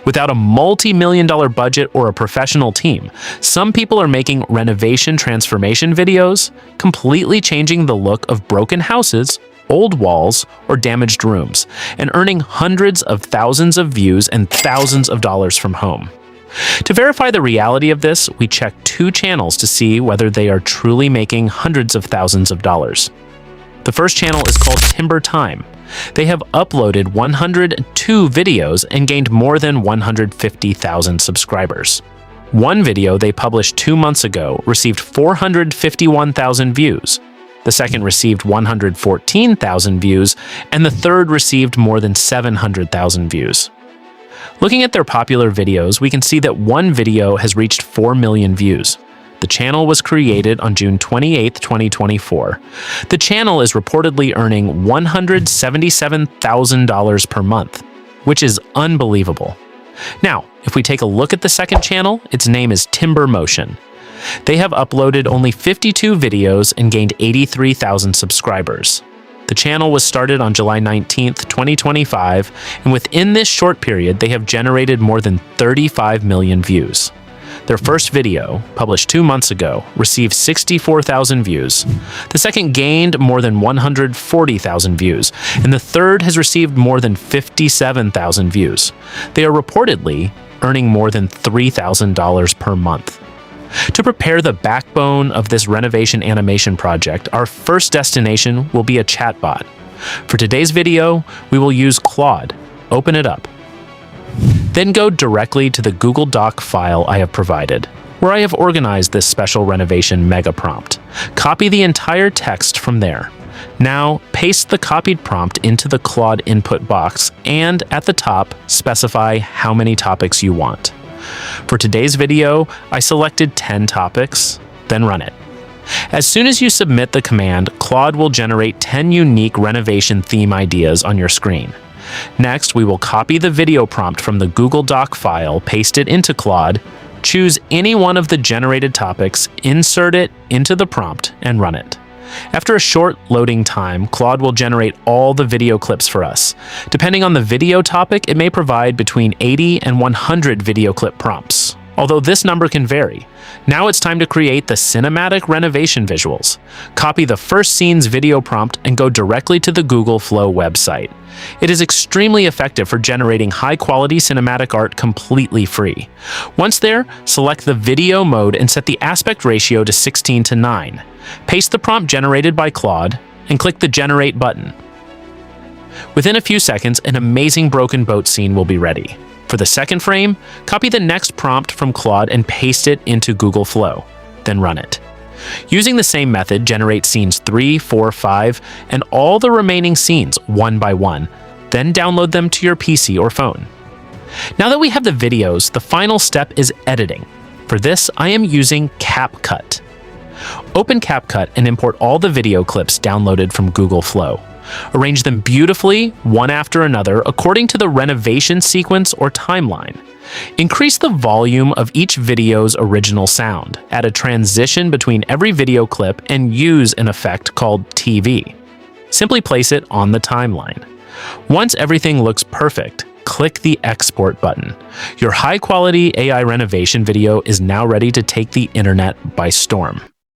Without a multi-million-dollar budget or a professional team, some people are making renovation transformation videos, completely changing the look of broken houses, old walls, or damaged rooms, and earning hundreds of thousands of views and thousands of dollars from home. To verify the reality of this, we check 2 channels to see whether they are truly making hundreds of thousands of dollars. The first channel is called Timber Time. They have uploaded 102 videos and gained more than 150,000 subscribers. One video they published 2 months ago received 451,000 views. The second received 114,000 views, and the third received more than 700,000 views. Looking at their popular videos, we can see that one video has reached 4 million views. The channel was created on June 28, 2024. The channel is reportedly earning $177,000 per month, which is unbelievable. Now, if we take a look at the second channel, its name is Timber Motion. They have uploaded only 52 videos and gained 83,000 subscribers. The channel was started on July 19, 2025, and within this short period, they have generated more than 35 million views. Their first video, published 2 months ago, received 64,000 views. The second gained more than 140,000 views, and the third has received more than 57,000 views. They are reportedly earning more than $3,000 per month. To prepare the backbone of this renovation animation project, our first destination will be a chatbot. For today's video, we will use Claude. Open it up. Then go directly to the Google Doc file I have provided, where I have organized this special renovation mega prompt. Copy the entire text from there. Now, paste the copied prompt into the Claude input box, and at the top, specify how many topics you want. For today's video, I selected 10 topics, then run it. As soon as you submit the command, Claude will generate 10 unique renovation theme ideas on your screen. Next, we will copy the video prompt from the Google Doc file, paste it into Claude, choose any one of the generated topics, insert it into the prompt, and run it. After a short loading time, Claude will generate all the video clips for us. Depending on the video topic, it may provide between 80 and 100 video clip prompts, although this number can vary. Now it's time to create the cinematic renovation visuals. Copy the first scene's video prompt and go directly to the Google Flow website. It is extremely effective for generating high-quality cinematic art completely free. Once there, select the video mode and set the aspect ratio to 16:9. Paste the prompt generated by Claude and click the Generate button. Within a few seconds, an amazing broken boat scene will be ready. For the second frame, copy the next prompt from Claude and paste it into Google Flow, then run it. Using the same method, generate scenes 3, 4, 5, and all the remaining scenes one by one, then download them to your PC or phone. Now that we have the videos, the final step is editing. For this, I am using CapCut. Open CapCut and import all the video clips downloaded from Google Flow. Arrange them beautifully, one after another, according to the renovation sequence or timeline. Increase the volume of each video's original sound. Add a transition between every video clip and use an effect called TV. Simply place it on the timeline. Once everything looks perfect, click the Export button. Your high-quality AI renovation video is now ready to take the internet by storm.